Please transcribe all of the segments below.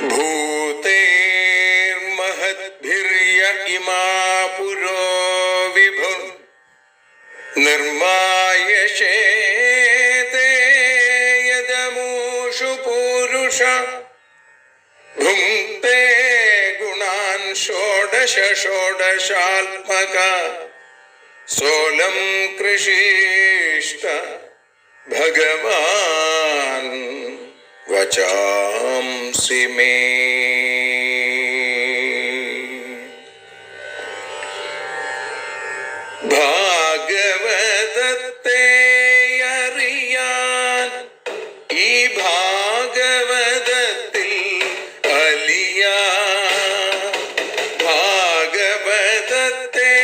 भूतेर्महद्भिर्य इमा पुरो विभुः निर्मायशेते यदमूषु पूरुष भुङ्क्ते गुणान् षोडश षोडशात्मका सोऽलं कृषीष्ट भगवान् वचांसि मे। ഭാഗവതത്തെ അറിയാൻ ഈ ഭാഗവതത്തിൽ അലിയാൻ, ഭാഗവതത്തെ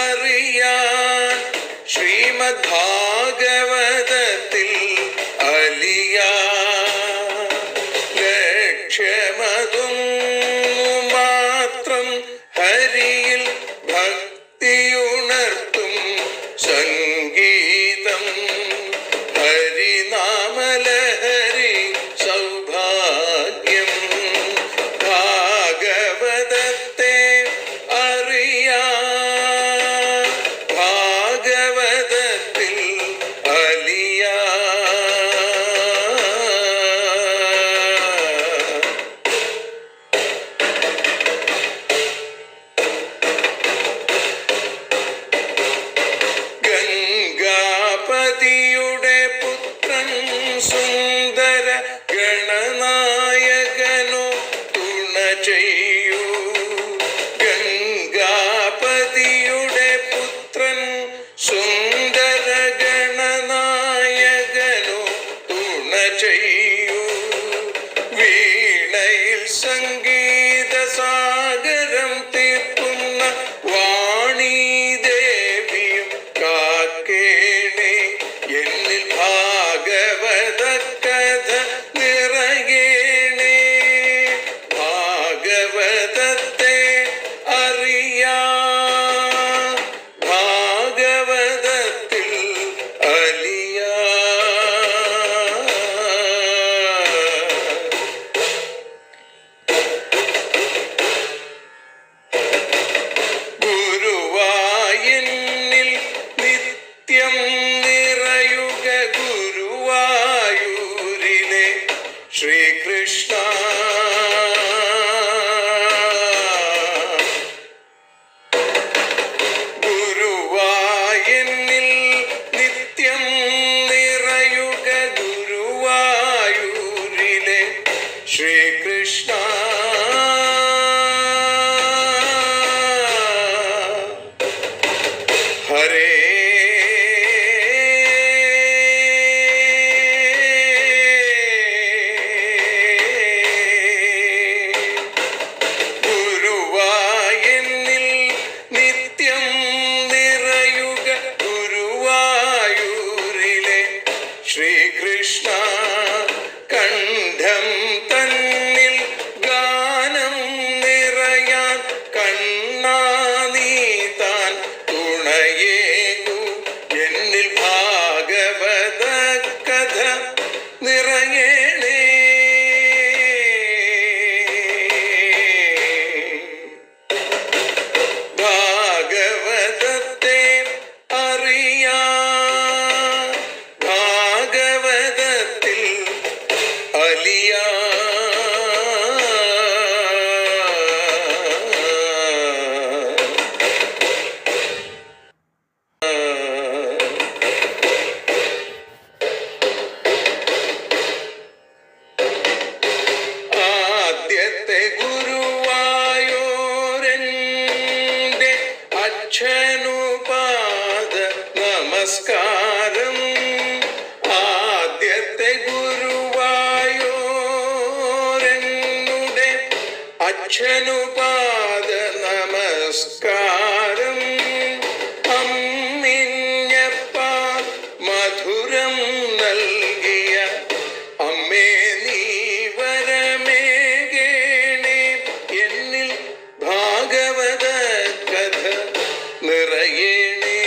അറിയാൻ ശ്രീമദ് ഭാഗവതത്തിൽ അലിയാൻ, ലക്ഷ്യമതും മാത്രം ഹരിയിൽ ഭക്തിയുണർത്തും സംഗീതം ഹരിനാമലഹരി സൗഭാഗ്യം. ഭാഗവതത്തെ അറിയാൻ ഭാഗവതത്തിൽ അലിയാൻ. ഗംഗാപതിയുടെ പുത്രൻ സുന്ദര ഗണനായകനോ തുണ ചെയ്യൂ. ഗംഗാപതിയുടെ പുത്രൻ സുന്ദര ഗണനായകനോ തുണ ചെയ്യൂ. വീണയിൽ സംഗീത സാഗരം തീർക്കുന്ന വാണീദേവിയും കാക്കേണേ എന്നിൽ ഭാഗവത കഥ നിറയേണേ. ഭാഗവതത്തെ അറിയാൻ ഭാഗവതത്തിൽ അലിയാൻ. ഗുരുവായൂരിൽ നിത്യം നിറയുക ഗുരുവായൂരിലെ ശ്രീകൃഷ്ണ. ഗുരുവായൂരിൽ നിത്യം നിറയുക ഗുരുവായൂരിലെ ശ്രീകൃഷ്ണ. ഹരേ ഗുരുവായൂരിൽ നിത്യം നിറയുക ഗുരുവായൂരിലെ ശ്രീകൃഷ്ണ. കണ്ഠം തന്നിൽ ഗാനം നിറയാൻ കണ്ണാ നീ താൻ തുണയേകു. എന്നിൽ ഭാഗവത കഥ നിറയേണേ. ഭാഗവതത്തെ അറിയാൻ ഭാഗവതത്തിൽ അലിയാൻ. ആദ്യത്തെ ഗുരുവായൂരന്റെ അച്ഛനുപാദ നമസ്കാരം. ആദ്യത്തെ ഗുരുവായൂരനുടെ അച്ഛനുപാദ നമസ്കാരം. അമ്മിഞ്ഞപ്പാൽ മധുരം നൽകിയ അമ്മേ നീ വരമേകേണേ. എന്നിൽ ഭാഗവത കഥ നിറയേണേ.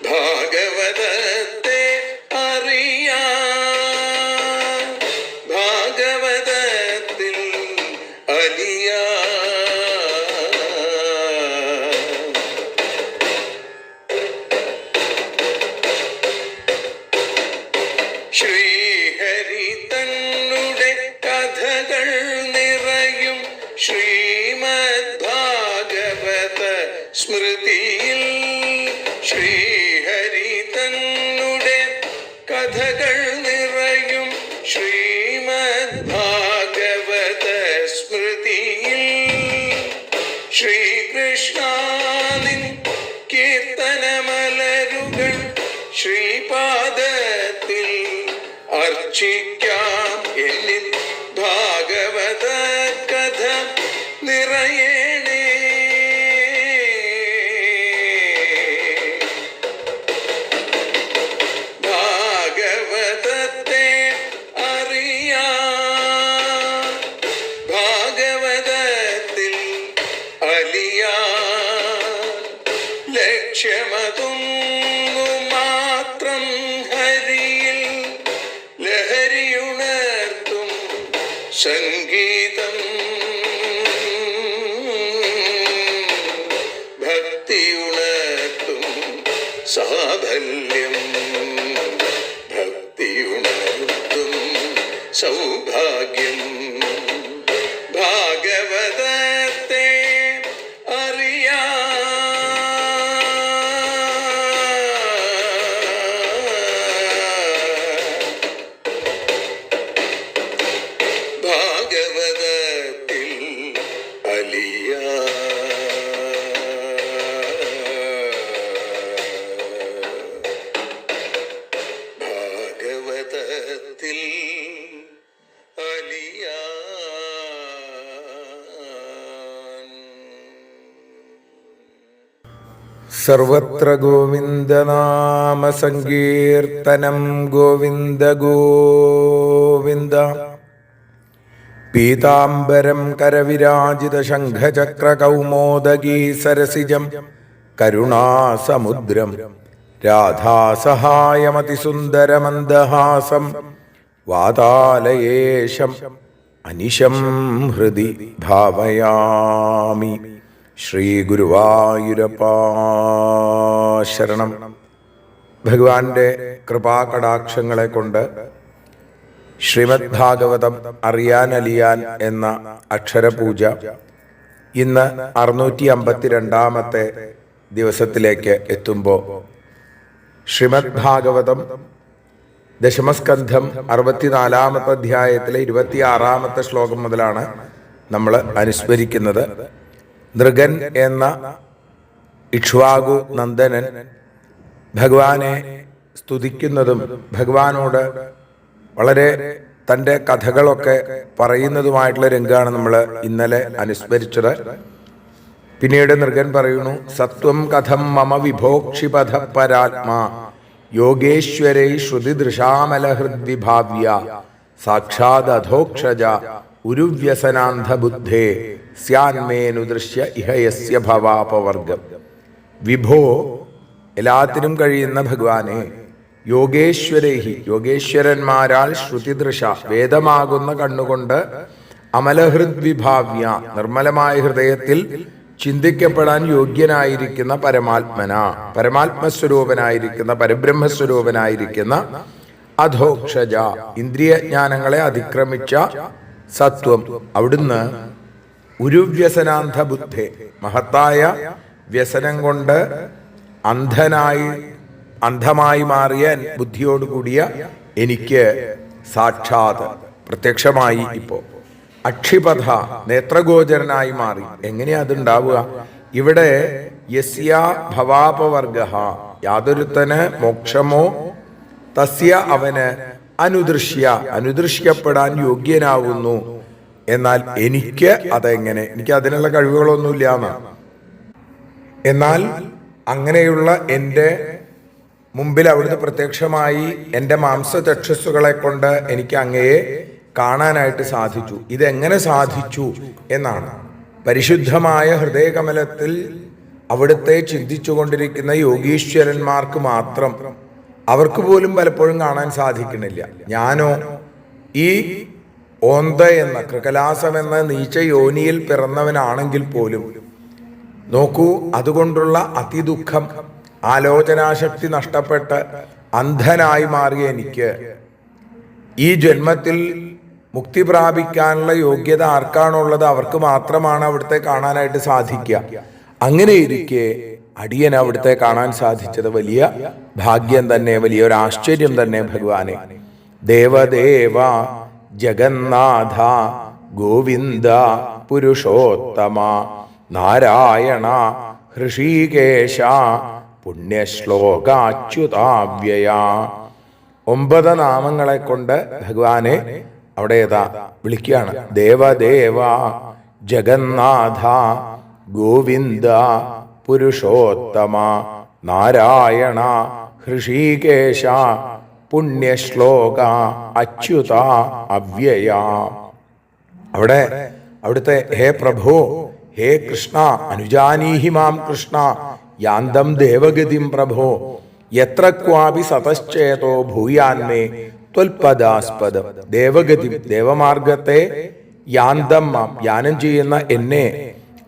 ഭാഗവതത്തെ ശ്രീഹരി തന്നുടെ കഥകൾ നിറയും ശ്രീമദ് ഭാഗവത സ്മൃതിയിൽ. ശ്രീഹരി തന്നുടെ കഥകൾ നിറയും ശ്രീമദ് ഭാഗവത സ്മൃതിയിൽ. ശ്രീകൃഷ്ണാനിൻ കീർത്തനമലരുകൾ ശ്രീപാദത്തിൽ അർച്ചിക്കാം. എന്നിൽ ഭാഗവത കഥ നിറയേണേ. ഭാഗവതത്തെ അറിയാൻ, ഭാഗവതത്തിൽ അലിയാൻ, ലക്ഷ്യമതൊന്നു മാത്രം ഹരിയിൽ ലഹരിയുണർത്തും സംഗീതം. ഭക്തിയുണർത്തും സാഫല്യം, ഭക്തിയുണർത്തും സൗഭാഗ്യം. ഭാഗവതത്തെ അറിയാൻ, ഭാഗവതത്തിൽ അലിയാൻ. ഭാഗവതത്തിൽ അലിയാൻ. സർവത്ര ഗോവിന്ദനാമ സങ്കീർത്തനം. ഗോവിന്ദ ഗോവിന്ദ. പീതാംബരം കരവിരാജിത ശംഖചക്ര കൗമോദഗീ സരസിജം കരുണാസമുദ്രം രാധാസഹായമതിസുന്ദരമന്ദഹാസം വാതാലയേശം അനിശം ഹൃദി ഭാവയാമി. ശ്രീ ഗുരുവായൂരപ്പാ ശരണം. ഭഗവാന്റെ കൃപാകടാക്ഷങ്ങളെ കൊണ്ട് ശ്രീമദ് ഭാഗവതം അറിയാൻ അലിയാൻ എന്ന അക്ഷരപൂജ ഇന്ന് 652 ദിവസത്തിലേക്ക് എത്തുമ്പോൾ ശ്രീമദ് ഭാഗവതം ദശമസ്കന്ധം 64 അധ്യായത്തിലെ 26 ശ്ലോകം മുതലാണ് നമ്മൾ അനുസ്മരിക്കുന്നത്. നൃഗൻ എന്ന ഇക്ഷ്വാകു നന്ദനൻ ഭഗവാനെ സ്തുതിക്കുന്നതും ഭഗവാനോട് വളരെ തൻ്റെ കഥകളൊക്കെ പറയുന്നതുമായിട്ടുള്ള രംഗമാണ് നമ്മൾ ഇന്നലെ അനുസ്മരിച്ചത്. പിന്നീട് നൃഗൻ പറയുന്നു, സത്വം കഥം മമ വിഭോക്ഷിപഥ പരാത്മാ യോഗേശ്വരൈ ശ്രുതിദൃശാമലഹൃദ്വിഭാവ്യ സാക്ഷാദധോക്ഷജ ഉരുവ്യസനാന്ധബുദ്ധേ സ്യാന്മേനുദൃശ്യ ഇഹയസ്യ ഭവാപവർഗം. വിഭോ, എല്ലാത്തിനും കഴിയുന്ന ഭഗവാനെ, യോഗേശ്വരേഹി, യോഗേശ്വരന്മാരാൽ ശ്രുതിദൃശ, വേദമാകുന്ന കണ്ണുകൊണ്ട്, അമലഹൃദ്വിഭാവ്യ, നിർമ്മലമായ ഹൃദയത്തിൽ ചിന്തിക്കപ്പെടാൻ യോഗ്യനായിരിക്കുന്ന പരമാത്മന, പരമാത്മസ്വരൂപനായിരിക്കുന്ന പരബ്രഹ്മസ്വരൂപനായിരിക്കുന്ന അധോക്ഷജ, ഇന്ദ്രിയജ്ഞാനങ്ങളെ അതിക്രമിച്ച സത്വം, അവിടുന്ന് ഉരുവ്യസനാന്ധ ബുദ്ധേ, മഹത്തായ വ്യസനം കൊണ്ട് അന്ധമായി മാറിയ ബുദ്ധിയോടുകൂടിയ എനിക്ക് സാക്ഷാത് പ്രത്യക്ഷമായി. ഇപ്പോ അക്ഷിപഥ, നേത്രഗോചരനായി മാറി. എങ്ങനെയാ അതുണ്ടാവുക? ഇവിടെ യസ്യ ഭവാപവർഗ, യാതൊരുത്തന് മോക്ഷമോ തസ്യ, അവന് അനുദൃശ്യപ്പെടാൻ യോഗ്യനാവുന്നു. എന്നാൽ എനിക്ക് അതെങ്ങനെ? എനിക്ക് അതിനുള്ള കഴിവുകളൊന്നുമില്ല എന്നാണ്. എന്നാൽ അങ്ങനെയുള്ള എൻ്റെ മുമ്പിൽ അവിടുന്ന് പ്രത്യക്ഷമായി എൻ്റെ മാംസചക്ഷസ്സുകളെ കൊണ്ട് എനിക്ക് അങ്ങയെ കാണാനായിട്ട് സാധിച്ചു. ഇതെങ്ങനെ സാധിച്ചു എന്നാണ്. പരിശുദ്ധമായ ഹൃദയകമലത്തിൽ അവിടുത്തെ ചിന്തിച്ചുകൊണ്ടിരിക്കുന്ന യോഗീശ്വരന്മാർക്ക് മാത്രം, അവർക്ക് പോലും പലപ്പോഴും കാണാൻ സാധിക്കണില്ല. ഞാനോ ഈ ഓന്ത എന്ന കൃകലാസം എന്ന നീച്ച യോനിയിൽ പിറന്നവനാണെങ്കിൽ പോലും നോക്കൂ, അതുകൊണ്ടുള്ള അതിദുഃഖം, ആലോചനാശക്തി നഷ്ടപ്പെട്ട് അന്ധനായി മാറിയ എനിക്ക് ഈ ജന്മത്തിൽ മുക്തി പ്രാപിക്കാനുള്ള യോഗ്യത ആർക്കാണുള്ളത് അവർക്ക് മാത്രമാണ് അവിടുത്തെ കാണാനായിട്ട് സാധിക്കുക. അങ്ങനെ ഇരിക്കെ അടിയൻ അവിടുത്തെ കാണാൻ സാധിച്ചത് വലിയ ഭാഗ്യം തന്നെ, വലിയൊരു ആശ്ചര്യം തന്നെ ഭഗവാനെ. ദേവദേവ ജഗന്നാഥ ഗോവിന്ദ പുരുഷോത്തമ നാരായണ ഹൃഷീകേശ പുണ്യശ്ലോകാച്യുതാവ്യയ. 9 നാമങ്ങളെ കൊണ്ട് ഭഗവാനെ അവിടെ വിളിക്കുകയാണ്. ദേവദേവ ജഗന്നാഥ ഗോവിന്ദ പുരുഷോത്തമ നാരായണ ഹൃഷീകേശ പുണ്യശ്ലോക അച്യുത അവ്യയ. അവിടെ അവിടുത്തെ ഹേ പ്രഭോ, ഹേ കൃഷ്ണ, അനുജാനീഹി മാം കൃഷ്ണ യാന്തം ദേവഗതിം പ്രഭോ യത്ര ക്വാപി സതശ്ചേതോ ഭൂയാന്മേ ത്വൽപദാസ്പദം. ദേവഗതി, ദേവമാർഗത്തെ യാന്തം മാം, യാനം ചെയ്യുന്ന എന്നെ,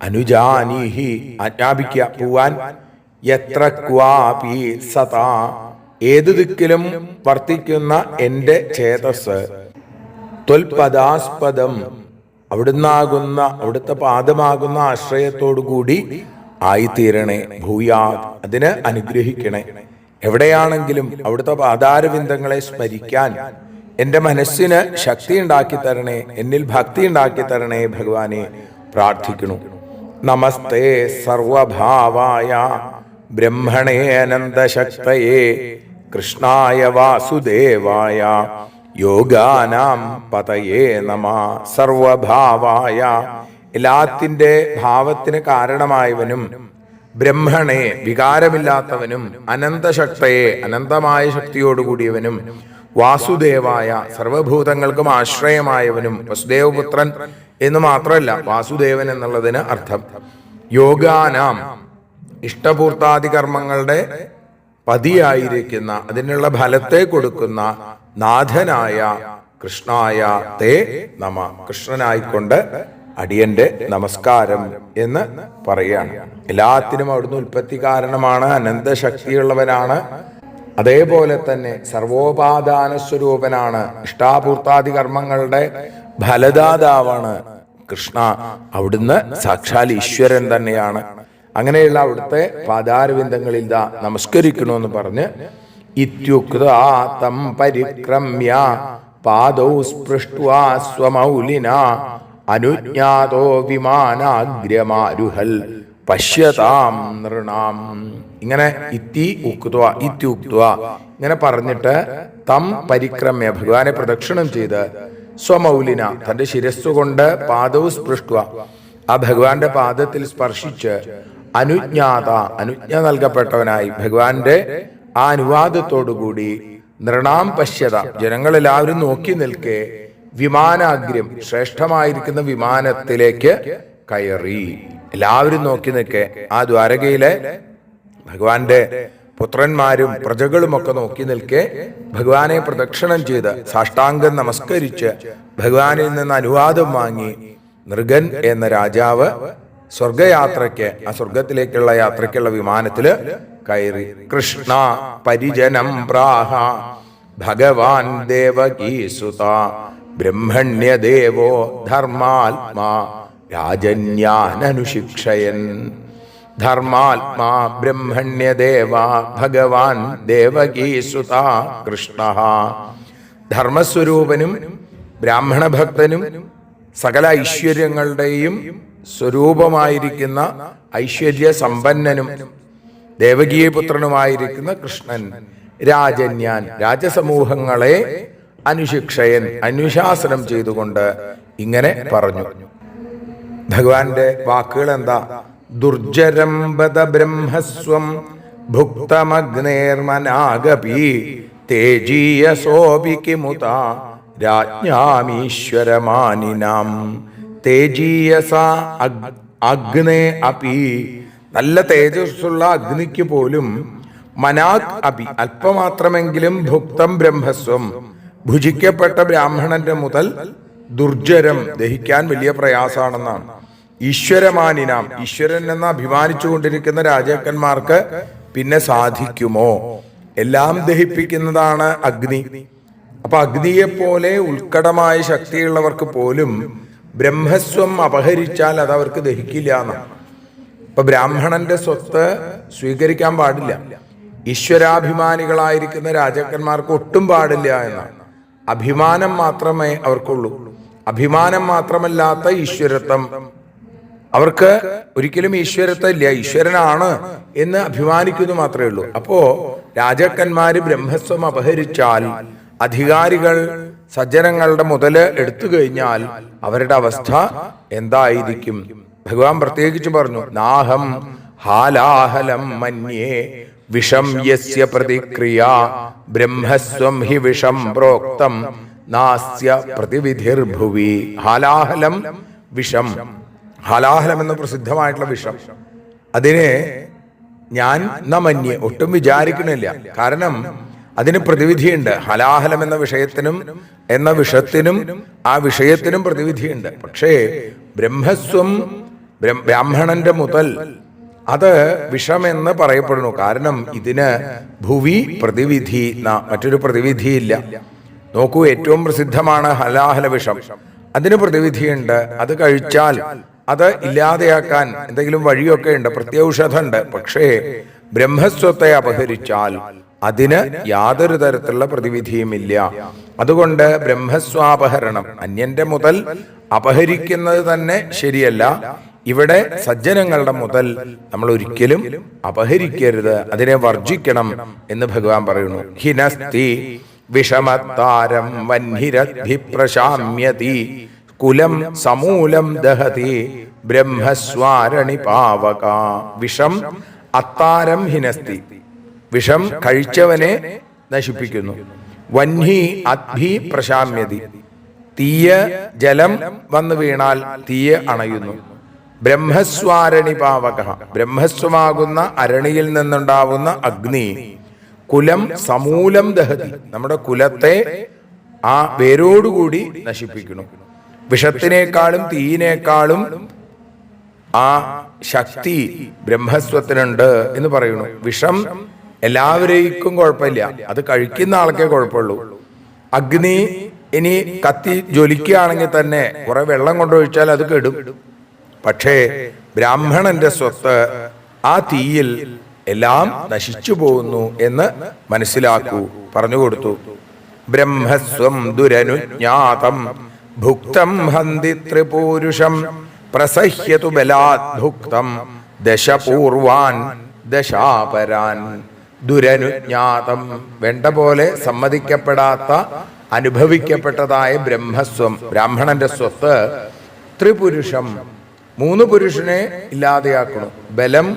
അനുജാനീഹി ആജ്ഞാപിക്കുക പോവാൻ, യത്ര ക്വാപി സതാ ഏതു ദിക്കിലും വർത്തിക്കുന്ന എന്റെ ചേതസ്, ത്വൽപദാസ്പദം അവിടുന്നാകുന്ന അവിടുത്തെ പാദമാകുന്ന ആശ്രയത്തോടുകൂടി ആയിത്തീരണേ. ഭൂയാ അതിന് അനുഗ്രഹിക്കണേ. എവിടെയാണെങ്കിലും അവിടുത്തെ പാദാരവിന്ദങ്ങളെ സ്മരിക്കാൻ എന്റെ മനസ്സിന് ശക്തി ഉണ്ടാക്കി തരണേ, എന്നിൽ ഭക്തി ഉണ്ടാക്കി തരണേ ഭഗവാനെ പ്രാർത്ഥിക്കണു. നമസ്തേ സർവഭാവായ ബ്രഹ്മണേ അനന്തശക്തയേ കൃഷ്ണായ വാസുദേവായ യോഗാനാം പതയേ നമ. സർവഭാവായ എല്ലാത്തിന്റെ ഭാവത്തിന് കാരണമായവനും, ബ്രഹ്മണേ വികാരമില്ലാത്തവനും, അനന്തശക്തയെ അനന്തമായ ശക്തിയോടുകൂടിയവനും, വാസുദേവായ സർവഭൂതങ്ങൾക്കും ആശ്രയമായവനും. വസുദേവപുത്രൻ എന്ന് മാത്രമല്ല വാസുദേവൻ എന്നുള്ളതിന് അർത്ഥം. യോഗാനാം ഇഷ്ടപൂർത്താദി കർമ്മങ്ങളുടെ പതിയായിരിക്കുന്ന, അതിനുള്ള ഫലത്തെ കൊടുക്കുന്ന നാഥനായ കൃഷ്ണായ തേ നമ. കൃഷ്ണനായിക്കൊണ്ട് അടിയന്റെ നമസ്കാരം എന്ന് പറയാണ്. എല്ലാത്തിനും അവിടുന്ന് ഉൽപ്പത്തി കാരണമാണ്, അനന്തശക്തിയുള്ളവനാണ്. അതേപോലെ തന്നെ സർവോപാദാന സ്വരൂപനാണ്, ഇഷ്ടാപൂർത്താദി കർമ്മങ്ങളുടെ ഫലദാതാവാണ് കൃഷ്ണ. അവിടുന്ന് സാക്ഷാൽ ഈശ്വരൻ തന്നെയാണ്. അങ്ങനെയുള്ള അവിടുത്തെ പാദാരവിന്ദങ്ങളിൽ നമസ്കരിക്കണമെന്ന് പറഞ്ഞ് ഇത്യുക്താ തം പരിക്രമ്യ പാദൗ സ്പൃഷ്ട്വാ സ്വമൗലിന അനുജ്ഞാതോ വിമാനാഗ്രമാരുഹൽ പശ്യതാം നൃണാം. ഇങ്ങനെ ഇത്യുക്ത്വ ഇങ്ങനെ പറഞ്ഞിട്ട് തം പരിക്രമ്യ ഭഗവാനെ പ്രദക്ഷിണം ചെയ്ത് സ്വമൗലിന തന്റെ ശിരസ്സുകൊണ്ട് പാദവും സ്പൃഷ്ട്വ ആ ഭഗവാന്റെ പാദത്തിൽ സ്പർശിച്ച് അനുജ്ഞാത അനുജ്ഞ നൽകപ്പെട്ടവനായി ഭഗവാന്റെ ആ അനുവാദത്തോടുകൂടി നൃണാം പശ്യത ജനങ്ങളെല്ലാവരും നോക്കി നിൽക്കെ വിമാനാഗ്രം ശ്രേഷ്ഠമായിരിക്കുന്ന വിമാനത്തിലേക്ക് കയറി. എല്ലാവരും നോക്കി നിൽക്കെ ആ ദ്വാരകയിലെ ഭഗവാന്റെ പുത്രന്മാരും പ്രജകളും ഒക്കെ നോക്കി നിൽക്കെ ഭഗവാനെ പ്രദക്ഷിണം ചെയ്ത് സാഷ്ടാംഗം നമസ്കരിച്ച് ഭഗവാനിൽ നിന്ന് അനുവാദം വാങ്ങി നൃഗൻ എന്ന രാജാവ് സ്വർഗയാത്രയ്ക്ക് ആ സ്വർഗത്തിലേക്കുള്ള യാത്രയ്ക്കുള്ള വിമാനത്തില് കയറി. കൃഷ്ണ പരിജനം പ്രാഹ ഭഗവാൻ ദേവകീസുത ബ്രഹ്മണ്യദേവോ ധർമാത്മാ രാജന്യാനനുശിക്ഷയൻ. ധർമാത്മാ ബ്രഹ്മണ്യദേവ ഭഗവാൻ ദേവകീസുത കൃഷ്ണ. ധർമ്മസ്വരൂപനും ബ്രാഹ്മണ ഭക്തനും സകല ഐശ്വര്യങ്ങളുടെയും സ്വരൂപമായിരിക്കുന്ന ഐശ്വര്യ സമ്പന്നനും ദേവകീയ പുത്രനുമായിരിക്കുന്ന കൃഷ്ണൻ രാജന്യാൻ രാജസമൂഹങ്ങളെ അനുശിക്ഷയൻ അനുശാസനം ചെയ്തുകൊണ്ട് ഇങ്ങനെ പറഞ്ഞു. ഭഗവാന്റെ വാക്കുകൾ എന്താ? ദുർജരംബദ ബ്രഹ്മസ്വം ഭുക്തമഗ്നേർമനാഗപി തേജീയസോപി കിമുത രാജ്ഞാമീശ്വരമാനിനാം. തേജീയസ അഗ്നേ അപി നല്ല തേജസ്സുള്ള അഗ്നിക്ക് പോലും മനാക് അപി അല്പമാത്രമെങ്കിലും ഭുക്തം ബ്രഹ്മസ്വം ഭുജിക്കപ്പെട്ട ബ്രാഹ്മണന്റെ മുതൽ ദുർജരം ദഹിക്കാൻ വലിയ പ്രയാസാണെന്നാണ്. ഈശ്വരമാനിനാം ഈശ്വരൻ എന്ന് അഭിമാനിച്ചു കൊണ്ടിരിക്കുന്ന രാജാക്കന്മാർക്ക് പിന്നെ സാധിക്കുമോ? എല്ലാം ദഹിപ്പിക്കുന്നതാണ് അഗ്നി. അപ്പൊ അഗ്നിയെപ്പോലെ ഉത്കടമായ ശക്തിയുള്ളവർക്ക് പോലും ബ്രഹ്മസ്വം അപഹരിച്ചാൽ അത് അവർക്ക് ദഹിക്കില്ല എന്നാണ്. ഇപ്പൊ ബ്രാഹ്മണന്റെ സ്വത്ത് സ്വീകരിക്കാൻ പാടില്ല, ഈശ്വരാഭിമാനികളായിരിക്കുന്ന രാജാക്കന്മാർക്ക് ഒട്ടും പാടില്ല എന്നാണ്. അഭിമാനം മാത്രമേ അവർക്കുള്ളൂ. അഭിമാനം മാത്രമല്ലാത്ത ഈശ്വരത്വം അവർക്ക് ഒരിക്കലും ഈശ്വരത്വം ഇല്ല. ഈശ്വരനാണ് എന്ന് അഭിമാനിക്കുന്നു മാത്രമേ ഉള്ളൂ. അപ്പോ രാജാക്കന്മാര് ബ്രഹ്മസ്വം അപഹരിച്ചാൽ, അധികാരികൾ സജ്ജനങ്ങളുടെ മുതല് എടുത്തു കഴിഞ്ഞാൽ അവരുടെ അവസ്ഥ എന്തായിരിക്കും? ഭഗവാൻ പ്രത്യേകിച്ച് പറഞ്ഞു, നാഹം ഹാലാഹലം മന്യേ വിഷം യസ്യ പ്രതിക്രിയ ബ്രഹ്മസ്വം ഹി വിഷം പ്രോക്തം നാസ്യ പ്രതിവിധിർഭുവി. ഹാലാഹലം വിഷം, ഹാലാഹലം എന്ന പ്രസിദ്ധമായിട്ടുള്ള വിഷം, അതിനെ ഞാൻ മന്യേ ഒട്ടും വിചാരിക്കണില്ല. കാരണം അതിന് പ്രതിവിധിയുണ്ട്. ഹലാഹലം എന്ന വിഷയത്തിനും എന്ന വിഷത്തിനും ആ വിഷയത്തിനും പ്രതിവിധിയുണ്ട്. പക്ഷേ ബ്രഹ്മസ്വം, ബ്രാഹ്മണന്റെ മുതൽ, അത് വിഷമെന്ന് പറയപ്പെടുന്നു. കാരണം ഇതിന് ഭുവി പ്രതിവിധി, മറ്റൊരു പ്രതിവിധിയില്ല. നോക്കൂ, ഏറ്റവും പ്രസിദ്ധമാണ് ഹലാഹല വിഷം. അതിന് പ്രതിവിധിയുണ്ട്. അത് കഴിച്ചാൽ അത് ഇല്ലാതെയാക്കാൻ എന്തെങ്കിലും വഴിയൊക്കെ ഉണ്ട്, പ്രത്യൗഷധമുണ്ട്. പക്ഷേ ബ്രഹ്മസ്വത്തെ അപഹരിച്ചാൽ അതിന് യാതൊരു തരത്തിലുള്ള പ്രതിവിധിയുമില്ല. അതുകൊണ്ട് ബ്രഹ്മസ്വാപഹരണം, അന്യന്റെ മുതൽ അപഹരിക്കുന്നത് തന്നെ ശരിയല്ല. ഇവിടെ സജ്ജനങ്ങളുടെ മുതൽ നമ്മൾ ഒരിക്കലും അപഹരിക്കരുത്, അതിനെ വർജിക്കണം എന്ന് ഭഗവാൻ പറയുന്നു. ഹിനസ്തി വിഷമത്താരം വന്ഹിരദ്ധി പ്രശാമ്യതി കുലം സമൂലം ദഹതി ബ്രഹ്മസ്വാരണി പാവക. വിഷം അത്താരം ഹിനസ്തി, വിഷം കഴിച്ചവനെ നശിപ്പിക്കുന്നു. വന്ഹി അദ്ഭി പ്രശാമ്യതി, തീയ ജലം വന്നു വീണാൽ തീയ അണയുന്നു. ബ്രഹ്മസ്വാരണി പാവക, ബ്രഹ്മസ്വമാകുന്ന അരണിയിൽ നിന്നുണ്ടാവുന്ന അഗ്നി കുലം സമൂലം ദഹതി, നമ്മുടെ കുലത്തെ ആ വേരോടുകൂടി നശിപ്പിക്കുന്നു. വിഷത്തിനേക്കാളും തീയിനേക്കാളും ആ ശക്തി ബ്രഹ്മസ്വത്തിനുണ്ട് എന്ന് പറയുന്നു. വിഷം എല്ലാവരേക്കും കുഴപ്പമില്ല, അത് കഴിക്കുന്ന ആൾക്കേ കുഴപ്പമുള്ളൂ. അഗ്നി ഇനി കത്തി ജ്വലിക്കുകയാണെങ്കിൽ തന്നെ കുറെ വെള്ളം കൊണ്ടൊഴിച്ചാൽ അത് കെടും. പക്ഷേ ബ്രാഹ്മണന്റെ സ്വത്ത് ആ തീയിൽ എല്ലാം നശിച്ചു പോകുന്നു എന്ന് മനസ്സിലാക്കൂ, പറഞ്ഞുകൊടുത്തു. ബ്രഹ്മസ്വം ദുരനുജ്ഞാതം ഭുക്തം ഹന്തി ത്രിപൂരുഷം പ്രസഹ്യതു ബലാത് ഭുക്തം ദശപൂർവാൻ ദശാപരാൻ. ദുരനുജ്ഞാതം, വേണ്ട പോലെ സമ്മതിക്കപ്പെടാത്ത അനുഭവിക്കപ്പെട്ടതായ ബ്രഹ്മസ്വം, ബ്രാഹ്മണന്റെ സ്വത്ത്, ത്രിപുരുഷം, 3 പുരുഷനെ ഇല്ലാതെയാക്കണം. ബലം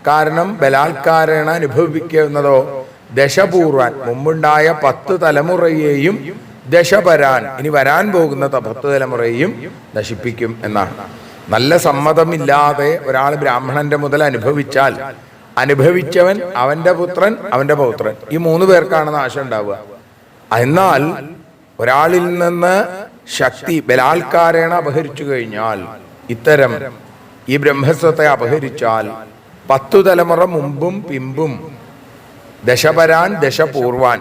കാരണം ബലാത്കാരേണ അനുഭവിക്കുന്നതോ ദശപൂർവാൻ, മുമ്പുണ്ടായ 10 തലമുറയെയും ദശപരാൻ, ഇനി വരാൻ പോകുന്ന 10 തലമുറയെയും നശിപ്പിക്കും എന്നാണ്. നല്ല സമ്മതമില്ലാതെ ഒരാൾ ബ്രാഹ്മണന്റെ മുതൽ അനുഭവിച്ചാൽ അനുഭവിച്ചവൻ, അവന്റെ പുത്രൻ, അവന്റെ പൗത്രൻ, ഈ 3 പേർക്കാണ് നാശം ഉണ്ടാവുക. എന്നാൽ ഒരാളിൽ നിന്ന് ശക്തി ബലാത്കാരേണ അപഹരിച്ചു കഴിഞ്ഞാൽ, ഇത്തരം ഈ ബ്രഹ്മസ്വത്തെ അപഹരിച്ചാൽ 10 തലമുറ മുമ്പും പിമ്പും, ദശപരാൻ ദശപൂർവാൻ,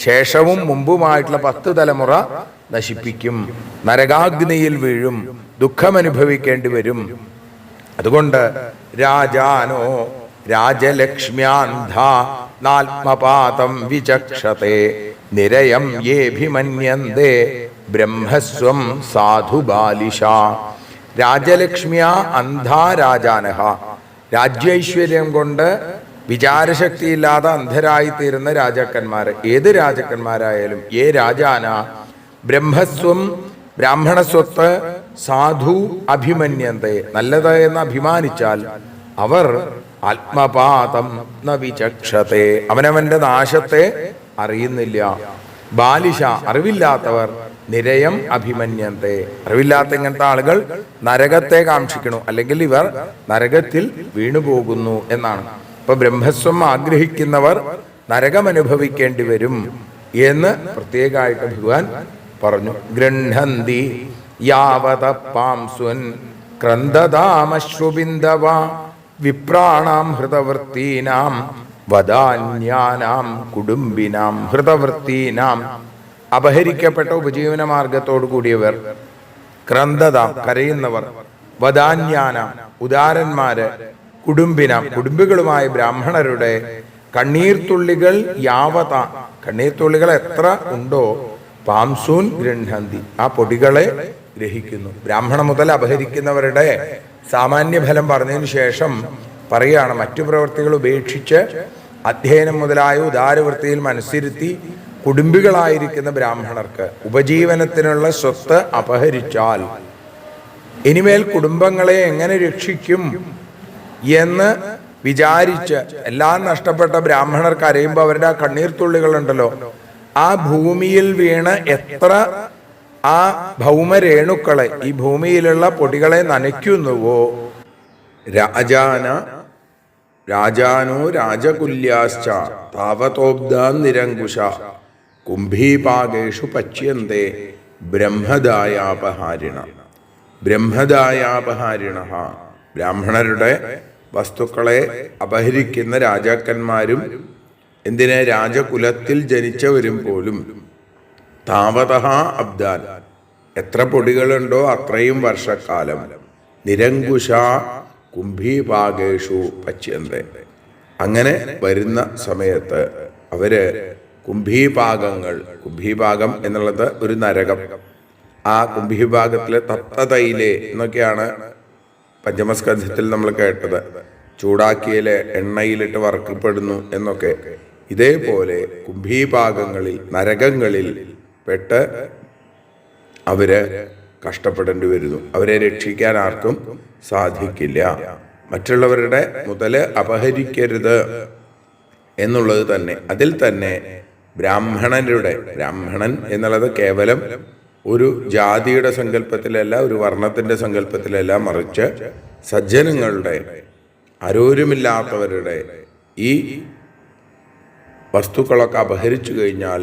ശേഷവും മുമ്പുമായിട്ടുള്ള 10 തലമുറ നശിപ്പിക്കും. നരകാഗ്നിയിൽ വീഴും, ദുഃഖമനുഭവിക്കേണ്ടി വരും. അതുകൊണ്ട് രാജാനോ രാജലക്ഷ്മ്യാന്ധ നാത്മപാതം വിചക്ഷത്തെ നിരയം യേഭിമന്യന്തേ ബ്രഹ്മസ്വം സാധുബാലിഷ. രാജലക്ഷ്മ്യ അന്ധാ രാജാനഹ, രാജ്യൈശ്വര്യം കൊണ്ട് വിചാരശക്തിയില്ലാതെ അന്ധരായിത്തീരുന്ന രാജാക്കന്മാര്, ഏത് രാജാക്കന്മാരായാലും, ഏ രാജാന ബ്രഹ്മസ്വം, ബ്രാഹ്മണസ്വത്ത് സാധു അഭിമന്യന്തേ, നല്ലത് എന്ന് അഭിമാനിച്ചാൽ അവർ ആത്മപാതം ന വിചക്ഷത്തെ, അവനവന്റെ നാശത്തെ അറിയുന്നില്ല. ബാലിശ, അറിവില്ലാത്തവർ, നിരയം അഭിമന്യന്തേ, അറിവില്ലാത്ത ഇങ്ങനത്തെ ആളുകൾ നരകത്തെ കാക്ഷിക്കണു, അല്ലെങ്കിൽ ഇവർ നരകത്തിൽ വീണുപോകുന്നു എന്നാണ്. ഇപ്പൊ ബ്രഹ്മസ്വം ആഗ്രഹിക്കുന്നവർ നരകം അനുഭവിക്കേണ്ടി വരും എന്ന് പ്രത്യേകമായിട്ട് ഭഗവാൻ പറഞ്ഞു. ഗൃഹന്തി യാവതപ്പാംസ്വൻ ക്രന്ദതാമശ്രുബിന്ദവ വിപ്രാണാം ഹൃതവൃത്തീനാം വദാന്യാനാം കുടുംബിനാം. ഹൃതവൃത്തീനാം, അപഹരിക്കപ്പെട്ട ഉപജീവന മാർഗത്തോടു കൂടിയവർ, ക്രന്ദത കരയുന്നവർ, വദാന്യാന ഉദാരന്മാര്, കുടുംബികളുമായ ബ്രാഹ്മണരുടെ കണ്ണീർത്തുള്ളികൾ യാവത, കണ്ണീർത്തുള്ളികൾ എത്ര ഉണ്ടോ, പാംസൂൻ ഗൃഹന്തി, ആ പൊടികളെ ഗ്രഹിക്കുന്നു. ബ്രാഹ്മണ മുതൽ അപഹരിക്കുന്നവരുടെ സാമാന്യ ഫലം പറഞ്ഞതിന് ശേഷം പറയുകയാണ്, മറ്റു പ്രവൃത്തികൾ ഉപേക്ഷിച്ച് അധ്യയനം മുതലായ ഉദാരവൃത്തിയിൽ മനസ്സിരുത്തി കുടുംബികളായിരിക്കുന്ന ബ്രാഹ്മണർക്ക് ഉപജീവനത്തിനുള്ള സ്വത്ത് അപഹരിച്ചാൽ ഇനിമേൽ കുടുംബങ്ങളെ എങ്ങനെ രക്ഷിക്കും എന്ന് വിചാരിച്ച് എല്ലാം നഷ്ടപ്പെട്ട ബ്രാഹ്മണർ കരയുമ്പോൾ അവരുടെ ആ കണ്ണീർത്തുള്ളികളുണ്ടല്ലോ, ആ ഭൂമിയിൽ വീണ് എത്ര ആ ഭൗമരേണുക്കളെ, ഈ ഭൂമിയിലുള്ള പൊടികളെ നനയ്ക്കുന്നുവോ, രാജാനോ രാജകുല്യാശ്ച താവതോബ്ദാൻ നിരങ്കുശ കുംഭീപാകേഷു പച്യന്തേ ബ്രഹ്മദായാപഹാരിണ. ബ്രാഹ്മണരുടെ വസ്തുക്കളെ അപഹരിക്കുന്ന രാജാക്കന്മാരും എന്തിനെ രാജകുലത്തിൽ ജനിച്ചവരും പോലും താവതഃ അബ്ദാൻ, എത്ര പൊടികളുണ്ടോ അത്രയും വർഷക്കാലം, നിരങ്കുശ കുംഭീപാകേഷു പച്യന്തേ, അങ്ങനെ വരുന്ന സമയത്ത് അവര് കുംഭീപാകം എന്നുള്ളത് ഒരു നരകം, ആ കുംഭീഭാഗത്തിലെ തപ്തതൈലെ എന്നൊക്കെയാണ് പഞ്ചമസ്കന്ധത്തിൽ നമ്മൾ കേട്ടത്, ചൂടാക്കിയിലെ എണ്ണയിലിട്ട് വറുക്കപ്പെടുന്നു എന്നൊക്കെ. ഇതേപോലെ കുംഭീഭാഗങ്ങളിൽ, നരകങ്ങളിൽ പെട്ട് അവര് കഷ്ടപ്പെടേണ്ടി വരുന്നു. അവരെ രക്ഷിക്കാൻ ആർക്കും സാധിക്കില്ല. മറ്റുള്ളവരുടെ മുതല് അപഹരിക്കരുത് എന്നുള്ളത് തന്നെ. അതിൽ തന്നെ ബ്രാഹ്മണൻ എന്നുള്ളത് കേവലം ഒരു ജാതിയുടെ സങ്കല്പത്തിലല്ല, ഒരു വർണ്ണത്തിന്റെ സങ്കല്പത്തിലല്ല, മറിച്ച് സജ്ജനങ്ങളുടെ, ആരോരുമില്ലാത്തവരുടെ ഈ വസ്തുക്കളൊക്കെ അപഹരിച്ചു കഴിഞ്ഞാൽ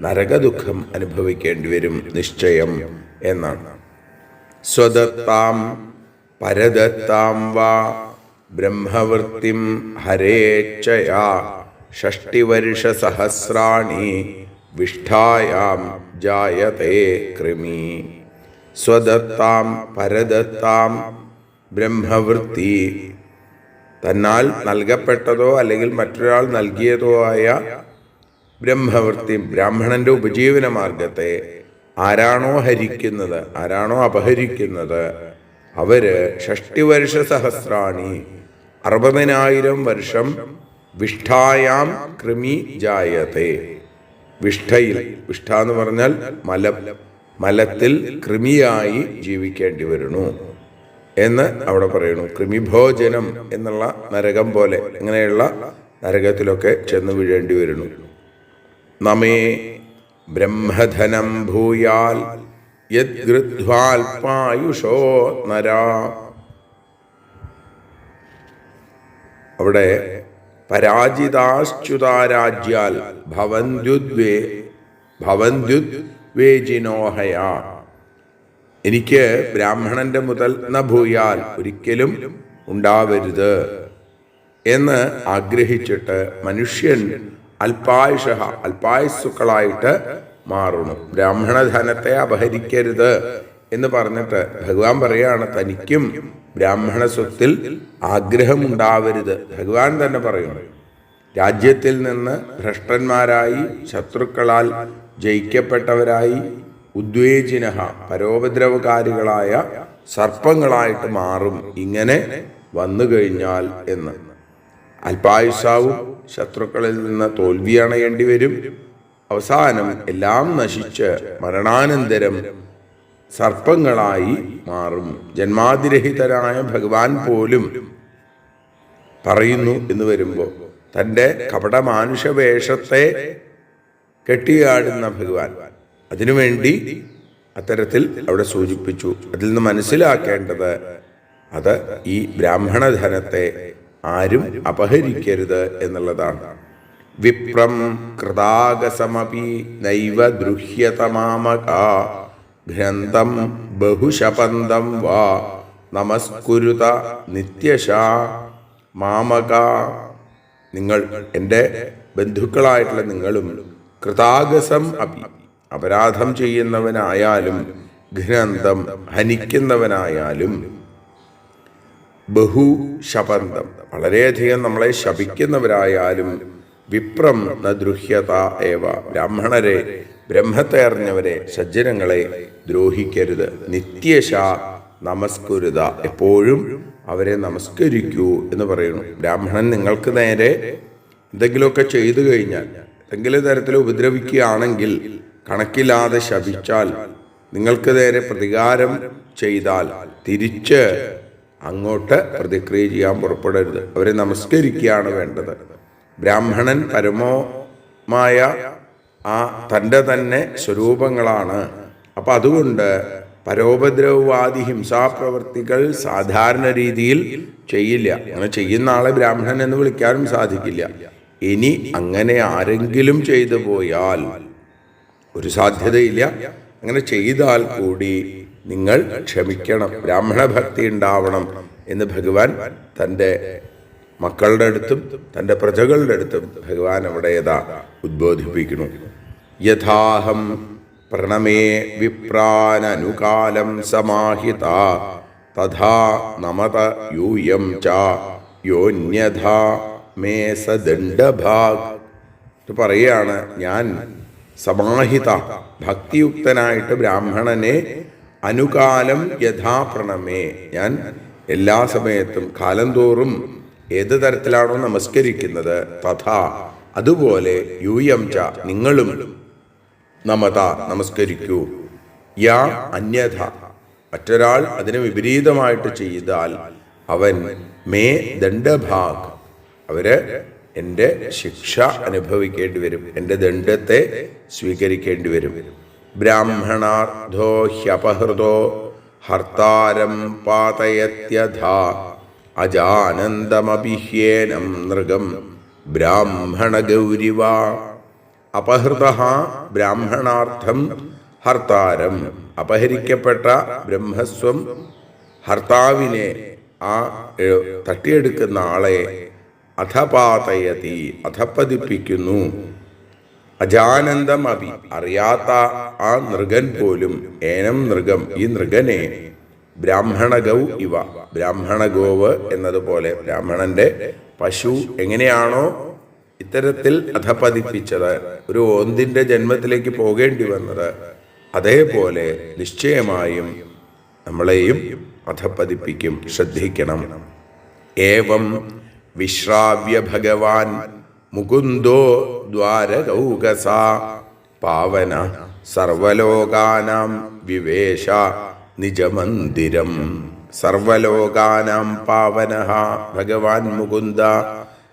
നരകദുഃഖം അനുഭവിക്കേണ്ടി വരും നിശ്ചയം എന്നാണ്. സ്വദത്താം പരദത്താം വാ ബ്രഹ്മവൃത്തിം ഹരേച്ഛയാ ഷഷ്ടിവർഷസഹസ്രാണി വിഷ്ഠായാം ജായതേ കൃമി. സ്വദത്താം പരദത്താം ബ്രഹ്മവൃത്തി, തന്നാൽ നൽകപ്പെട്ടതോ അല്ലെങ്കിൽ മറ്റൊരാൾ നൽകിയതോ ആയ ബ്രഹ്മവൃത്തി, ബ്രാഹ്മണന്റെ ഉപജീവന മാർഗത്തെ ആരാണോ ഹരിക്കുന്നത്, ആരാണോ അപഹരിക്കുന്നത്, അവര് ഷഷ്ടിവർഷസഹസ്രാണി 60,000 വർഷം വിഷ്ഠായാം കൃമി ജായതേ, വിഷ്ഠയിൽ, വിഷ്ഠ എന്ന് പറഞ്ഞാൽ മലത്തിൽ കൃമിയായി ജീവിക്കേണ്ടി വരുന്നു എന്ന് അവിടെ പറയുന്നു. കൃമിഭോജനം എന്നുള്ള നരകം പോലെ ഇങ്ങനെയുള്ള നരകത്തിലൊക്കെ ചെന്ന് വീഴേണ്ടി വരുന്നു. നമേ ബ്രഹ്മധനം ഭൂയാൽ യദ്ഗൃധ്വാൽപായുഷോ നരാ. അവിടെ പരാജിതാശ്ച്യുതാരാജ്യാൽ ഭവന്ത്യുദ്വേജിനോഹയാ, എനിക്ക് ബ്രാഹ്മണന്റെ മുതൽ ന ഭൂയാൽ, ഒരിക്കലും ഉണ്ടാവരുത് എന്ന് ആഗ്രഹിച്ചിട്ട് മനുഷ്യൻ അല്പായുസ്സുക്കളായിട്ട് മാറുന്നു. ബ്രാഹ്മണധനത്തെ അപഹരിക്കരുത് എന്ന് പറഞ്ഞിട്ട് ഭഗവാൻ പറയാണ്, തനിക്കും ബ്രാഹ്മണ സ്വത്തിൽ ആഗ്രഹമുണ്ടാവരുത്. ഭഗവാൻ തന്നെ പറയുന്നു, രാജ്യത്തിൽ നിന്ന് ഭ്രഷ്ടന്മാരായി, ശത്രുക്കളാൽ ജയിക്കപ്പെട്ടവരായി, ഉദ്വേജിനഹ പരോപദ്രവകാരികളായ സർപ്പങ്ങളായിട്ട് മാറും ഇങ്ങനെ വന്നു കഴിഞ്ഞാൽ എന്ന്. അല്പായുസാവും, ശത്രുക്കളിൽ നിന്ന് തോൽവി അണയേണ്ടി വരും, അവസാനം എല്ലാം നശിച്ച് മരണാനന്തരം സർപ്പങ്ങളായി മാറും. ജന്മാതിരഹിതരായ ഭഗവാൻ പോലും പറയുന്നു എന്ന് വരുമ്പോൾ, തൻ്റെ കപടമാനുഷ വേഷത്തെ കെട്ടിയാടുന്ന ഭഗവാൻ അതിനുവേണ്ടി അത്തരത്തിൽ അവിടെ സൂചിപ്പിച്ചു. അതിൽ നിന്ന് മനസ്സിലാക്കേണ്ടത് അത് ഈ ബ്രാഹ്മണധനത്തെ ആരും അപഹരിക്കരുത് എന്നുള്ളതാണ്. വിപ്രം കൃതാഗസമപി നൈവ ദൃഹ്യതമാമക ഗ്രന്ഥം ബഹുശപന്തം വാ നമസ്കുരുത നിത്യശാ മാമക. നിങ്ങൾ, എൻ്റെ ബന്ധുക്കളായിട്ടുള്ള നിങ്ങളും, കൃതാഗസം അപി, അപരാധം ചെയ്യുന്നവനായാലും ഗ്രന്ഥം ഹനിക്കുന്നവനായാലും ബഹു ശപന്തം വളരെയധികം നമ്മളെ ശപിക്കുന്നവരായാലും വിപ്രം ന ദ്രുഹ്യത ഏവ ബ്രാഹ്മണരെ ബ്രഹ്മത്തെ അറിഞ്ഞവരെ സജ്ജനങ്ങളെ ദ്രോഹിക്കരുത്. നിത്യശ നമസ്കുരുത എപ്പോഴും അവരെ നമസ്കരിക്കൂ എന്ന് പറയുന്നു. ബ്രാഹ്മണൻ നിങ്ങൾക്ക് നേരെ എന്തെങ്കിലുമൊക്കെ ചെയ്തു കഴിഞ്ഞാൽ, എന്തെങ്കിലും തരത്തിൽ ഉപദ്രവിക്കുകയാണെങ്കിൽ, കണക്കില്ലാതെ ശപിച്ചാൽ, നിങ്ങൾക്ക് നേരെ പ്രതികാരം ചെയ്താൽ തിരിച്ച് അങ്ങോട്ട് പ്രതിക്രിയ ചെയ്യാൻ പുറപ്പെടരുത്. അവരെ നമസ്കരിക്കുകയാണ് വേണ്ടത്. ബ്രാഹ്മണൻ പരമമായ ആ തൻ്റെ തന്നെ സ്വരൂപങ്ങളാണ്. അപ്പം അതുകൊണ്ട് പരോപദ്രവവാദി ഹിംസാപ്രവർത്തികൾ സാധാരണ രീതിയിൽ ചെയ്യില്ല. അങ്ങനെ ചെയ്യുന്ന ആളെ ബ്രാഹ്മണൻ എന്ന് വിളിക്കാനും സാധിക്കില്ല. ഇനി അങ്ങനെ ആരെങ്കിലും ചെയ്തു പോയാൽ ഒരു സാധ്യതയില്ല. അങ്ങനെ ചെയ്താൽ കൂടി നിങ്ങൾ ക്ഷമിക്കണം, ബ്രാഹ്മണ ഭക്തി ഉണ്ടാവണം എന്ന് ഭഗവാൻ തൻ്റെ മക്കളുടെ അടുത്തും തൻ്റെ പ്രജകളുടെ അടുത്തും ഭഗവാൻ അവിടെ ഉദ്ബോധിപ്പിക്കുന്നു. യഥാഹം പ്രണമേ വിപ്രാനനുകാലം സമാഹിത തഥാ നമത യൂയം ച യോന്യഥാ മേ സദണ്ഡഭാഗ് പറയാണ്, ഞാൻ സമാഹിത ഭക്തിയുക്തനായിട്ട് ബ്രാഹ്മണനെ അനുകാലം യഥാ പ്രണമേ, ഞാൻ എല്ലാ സമയത്തും കാലം തോറും ഏത് തരത്തിലാണോ നമസ്കരിക്കുന്നത് തഥാ അതുപോലെ യൂയം ച നിങ്ങളും നമത നമസ്കരിക്കൂ. യാ അന്യഥ മറ്റൊരാൾ അതിന് വിപരീതമായിട്ട് ചെയ്താൽ അവൻ മേ ദണ്ഡഭാഗ് അവര് എൻ്റെ ശിക്ഷ അനുഭവിക്കേണ്ടി വരും, എൻ്റെ ദണ്ഡത്തെ സ്വീകരിക്കേണ്ടി വരും. ബ്രാഹ്മണാർദ്ധോ ഹ്യപഹൃതോ ഹർത്താരം പാതയത്യഥാ അജാനന്ദമഭിഹ്യേനം നൃഗം ബ്രാഹ്മണഗൗരിവ. അപഹൃത ബ്രാഹ്മണാർത്ഥം ഹർത്താരം അപഹരിക്കപ്പെട്ട ബ്രഹ്മസ്വം ഹർത്താവിനെ ആ തട്ടിയെടുക്കുന്ന ആളെ അധപാതയതി അധപ്പതിപ്പിക്കുന്നു. അജാനന്ദം അഭി അറിയാത്ത ആ നൃഗൻ പോലും ഏനം നൃഗം ഈ നൃഗനെ ബ്രാഹ്മണഗൗ ഇവ ബ്രാഹ്മണഗോവ് എന്നതുപോലെ ബ്രാഹ്മണന്റെ പശു എങ്ങനെയാണോ ഇത്തരത്തിൽ അധപ്പതിപ്പിച്ചത്, ഒരു ഓന്തിന്റെ ജന്മത്തിലേക്ക് പോകേണ്ടി വന്നത്, അതേപോലെ നിശ്ചയമായും നമ്മളെയും അധപ്പതിപ്പിക്കും. ശ്രദ്ധിക്കണം. ഏവം വിശ്രാവ്യ ഭഗവാൻ മുകുന്ദോ ദ്വാരകൗകസ പാവന സർവലോകാനാം വിവേശ നിജമന്ദിരം. സർവലോകാനാം പാവനഃ ഭഗവാൻ മുകുന്ദ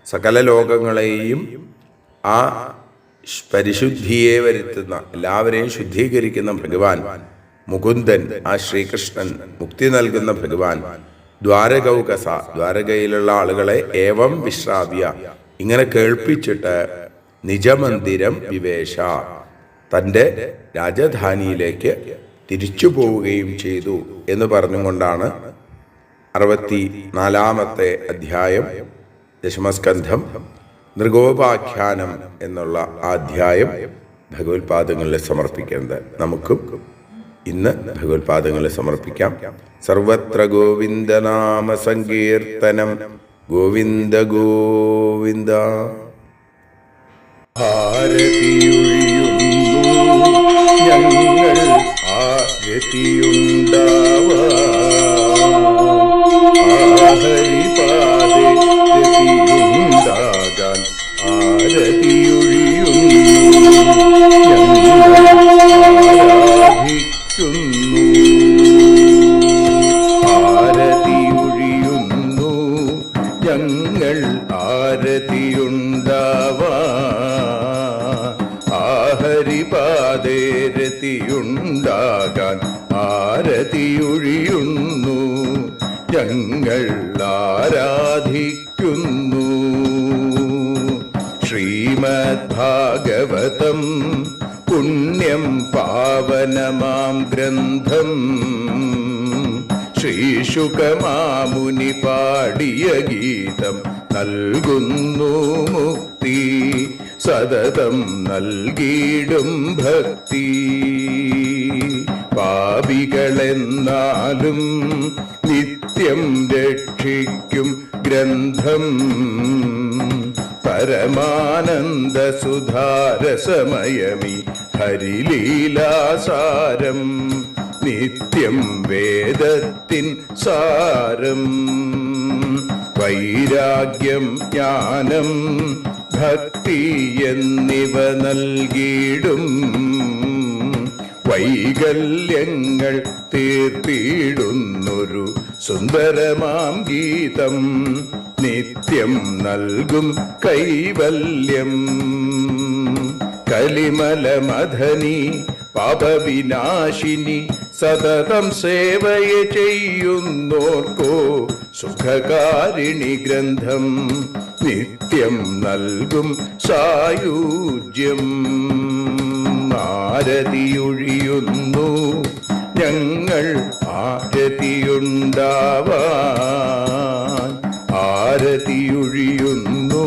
സകല ലോകങ്ങളെയും ആ പരിശുദ്ധിയെ വരുത്തുന്ന എല്ലാവരെയും ശുദ്ധീകരിക്കുന്ന ഭഗവാൻ മുകുന്ദൻ, ആ ശ്രീകൃഷ്ണൻ മുക്തി നൽകുന്ന ഭഗവാൻ. ദ്വാരകൗകസ ദ്വാരകയിലുള്ള ആളുകളെ ഏവം വിശ്രാവ്യ ഇങ്ങനെ കേൾപ്പിച്ചിട്ട് നിജമന്ദിരം വിവേശ തൻ്റെ രാജധാനിയിലേക്ക് തിരിച്ചു പോവുകയും ചെയ്തു എന്ന് പറഞ്ഞുകൊണ്ടാണ് 64 അധ്യായം ദശമസ്കന്ധം നൃഗോപാഖ്യാനം എന്നുള്ള ആ അധ്യായം ഭഗവത്പാദങ്ങളിൽ സമർപ്പിക്കുന്നത്. നമുക്കും ഇന്ന് ഭഗവത്പാദങ്ങളിൽ സമർപ്പിക്കാം. സർവത്ര ഗോവിന്ദനാമ സങ്കീർത്തനം ഗോവിന്ദ ഗോവിന്ദ. ഞങ്ങൾ ഹരിപാദേ രതിയുണ്ടാകാൻ ആരതിയൊഴിയുന്നു ഞങ്ങൾ ആരതിയുണ്ടാവാൻ ഹരിപാദേ രതിയുണ്ടാകാൻ ആരതിയൊഴിയുന്നു ഞങ്ങൾ ആരാധിക്കുന്നു. ശ്രീമദ്ഭാഗവതം പുണ്യം പാവനമാം ഗ്രന്ഥം ശ്രീശുകമാമുനി പാടിയ ഗീതം നൽകുന്നു മുക്തി. സതതം നൽകിയിടും ഭക്തി. പാപികളെന്നാലും നിത്യം രക്ഷിക്കും ഗ്രന്ഥം. പരമാനന്ദ സുധാരസമയമി ഹരിലീലാസാരം. നിത്യം വേദത്തിൻ സാരം. വൈരാഗ്യം ജ്ഞാനം ഭക്തി എന്നിവ നൽകിയിടും. വൈകല്യങ്ങൾ തീർത്തിടുന്നൊരു സുന്ദരമാം ഗീതം. നിത്യം നൽകും കൈവല്യം. കലിമലമഥനി പാപവിനാശിനി സതതം സേവയെ ചെയ്യുന്നോർക്കോ സുഖകാരിണി ഗ്രന്ഥം. നിത്യം നൽകും സായുജ്യം. ആരതിയൊഴിയുന്നു ഞങ്ങൾ ആരതിയുണ്ടാവാൻ. ആരതിയൊഴിയുന്നു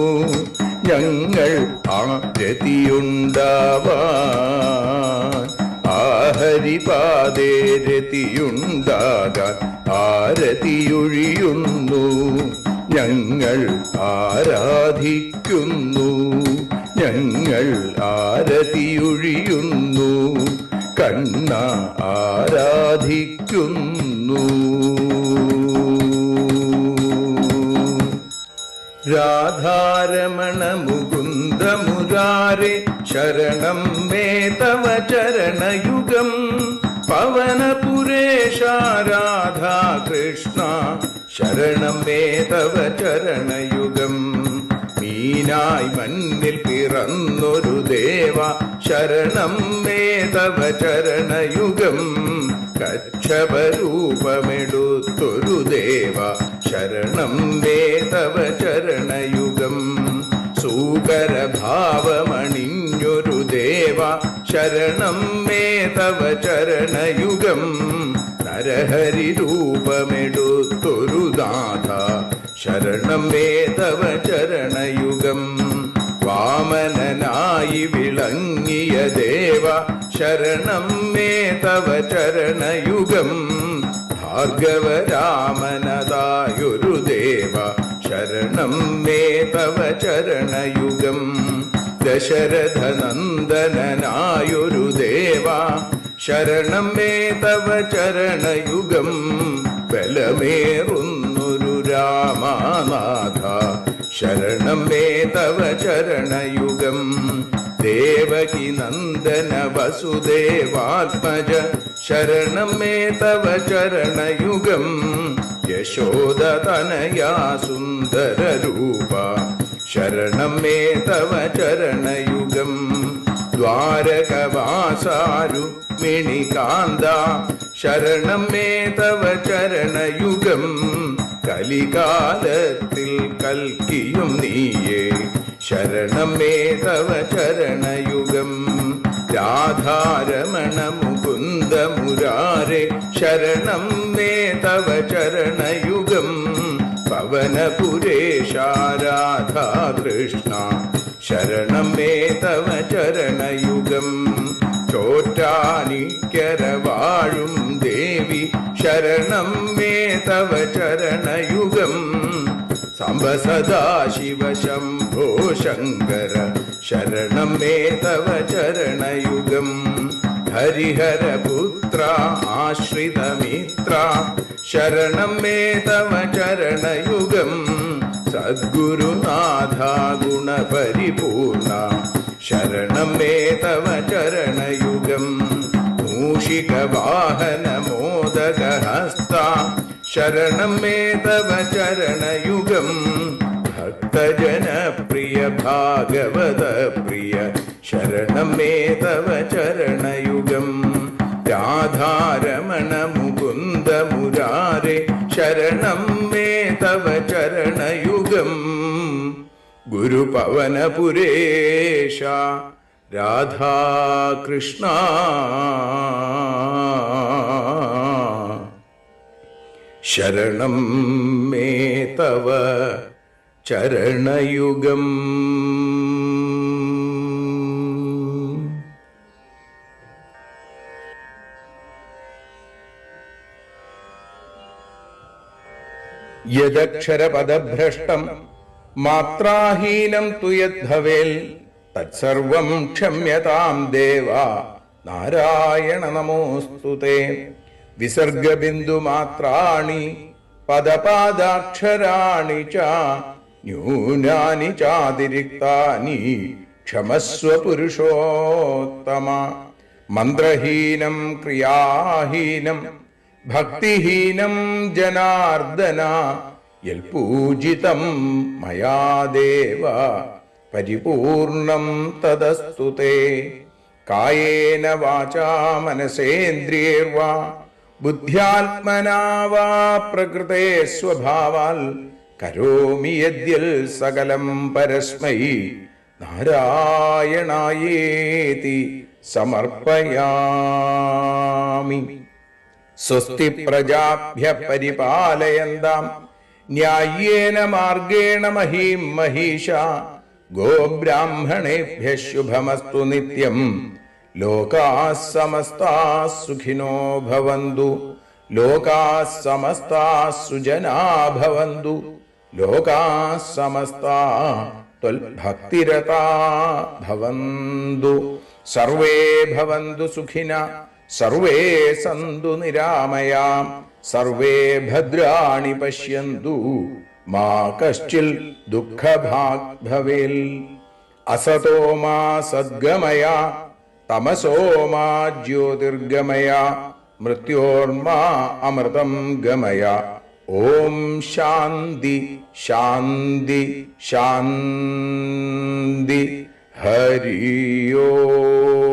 ഞങ്ങൾ ആരതിയുണ്ടാവാൻ. ആഹരിപാദേ രതിയുണ്ടാകാൻ ആരതിയൊഴിയുന്നു ഞങ്ങൾ ആരാധിക്കുന്നു. ഞങ്ങൾ ആരതിയൊഴിയുന്നു കണ്ണ ആരാധിക്കുന്നു. രാധാരമണ മുകുന്ദ മുരാരെ ശരണം മേ തവ ചരണയുഗം. പവനപുരേശ രാധാ കൃഷ്ണ ശരണം മേ തവ ചരണയുഗം. മീനായി മണ്ണിൽ പിറന്നൊരു ദേവ ശരണം മേ തവ ചരണയുഗം. കച്ഛപരൂപമെടുത്തൊരു ദേവ ശരണം മേ തവ ചരണയുഗം. സൂകരഭാവമണിഞ്ഞൊരു ദേവ ശരണം മേ തവ ചരണയുഗം. നരഹരി രൂപമെടുത്തൊരു നാഥ ശരണം മേ തവ ചരണയുഗം. വാമനനായി വിളങ്ങിയ ദേവ ശരണം മേ തവ ചരണയുഗം. ഭാർഗവരാമനതായൊരു ദേവ ശരണം മേ തവ ചരണയുഗം. ദശരഥനന്ദനായൊരു ദേവ ശരണം മേ തവ ചരണയുഗം. ബലമേറുന്നൊരു രാമനാഥ ശരണം മേ തവ ചരണയുഗം. ദേവകി നന്ദന വസുദേവാത്മജ ശരണം മേ തവ ചരണയുഗം. യശോദതനയാ സുന്ദര രൂപ ശരണം മേ തവ ചരണയുഗം. ദ്വാരകവാസാരുക്മിണികാന്ത ശരണം മേ തവ ചരണയുഗം. കലികാലത്തിൽ കൽക്കിയും നീയേ ശരണം മേ തവ ചരണയുഗം. രാധാരമണ മുകുന്ദ മുരാരെ ശരണം മേ തവ ചരണയുഗം. പവനപുരേശ രാധാ കൃഷ്ണ ശരണം മേ തവ ചരണയുഗം. ചോറ്റാനിക്കര വാഴും ദേവി ശരണം മേ തവ ചരണയുഗം. സാംബ സദാശിവ ശംഭോ ശങ്കര ശരണം മേ തവ ചരണയുഗം. ഹരിഹരപുത്ര ആശ്രിതമിത്ര ശരണം മേ തവ ചരണയുഗം. സദ്ഗുരുനാഥ ഗുണപരിപൂർണ ശരണം മേ തവ ചരണയുഗം. മൂഷികവാഹന മോദകഹസ്ത ശരണം മേ തവ ചരണയുഗം. ഭക്തജനപ്രിയ ഭാഗവത പ്രിയ ശരണം മേ തവ ചരണയുഗം. രാധാരമണ മുകുന്ദ മുരാരെ ശരണം മേ തവ ചരണയുഗം. ഗുരുപവനപുരേശ രാധാകൃഷ്ണ ശരണം മേ തവ ചരണയുഗം. യദക്ഷരപദഭ്രഷ്ടം മാത്രാഹീനം തു യദ്ഭവേൽ തത്സർവം ക്ഷമ്യതാം ദേവ നാരായണ നമോസ്തുതേ. വിസർഗബിന്ദുമാത്രാണി പദപാദാക്ഷരാണി ച ന്യൂനാനി ചാതിരിക്താനി ക്ഷമസ്വ പുരുഷോത്തമ. മന്ത്രഹീനം ക്രിയാഹീനം ഭക്തിഹീനം ജനാർദ്ദന യൽപൂജിതം മയാ ദേവ പരിപൂർണം തദസ്തു തേ. കായേന വാചാ മനസേന്ദ്രിയേർവാ ബുദ്ധ്യാത്മനാ വാ പ്രകൃതേ സ്വഭാവാൽ കരോമി യദ്യൽ സകലം പരസ്മൈ നാരായണായേതി സമർപ്പയാമി. സ്വസ്തി പ്രജാഭ്യ പരിപാലയന്താം ന്യായേന മാർഗേണ മഹീം മഹീഷ. ഗോബ്രാഹ്മണേഭ്യ ശുഭമസ്തു നിത്യം. ലോകാഃ സമസ്താഃ സുഖിനോ ഭവന്തു. ലോകാഃ സമസ്താഃ സുജനാ ഭവന്തു. ലോകാഃ സമസ്താഃ ത്വൽഭക്തിരതാ ഭവന്തു. സർവേ ഭവന്തു സുഖിനഃ സർവേ സന്തു നിരാമയാം. സർവേ ഭദ്രാണി പശ്യന്തു മാ കശ്ചിൽ ദുഃഖഭാഗ് ഭവേൽ. അസതോ മാ സദ്ഗമയ തമസോ മാ ജ്യോതിർഗമയ മൃത്യോർമാ അമൃതം ഗമയ. ഓം ശാന്തി ശാന്തി ശാന്തി. ഹരി ഓം.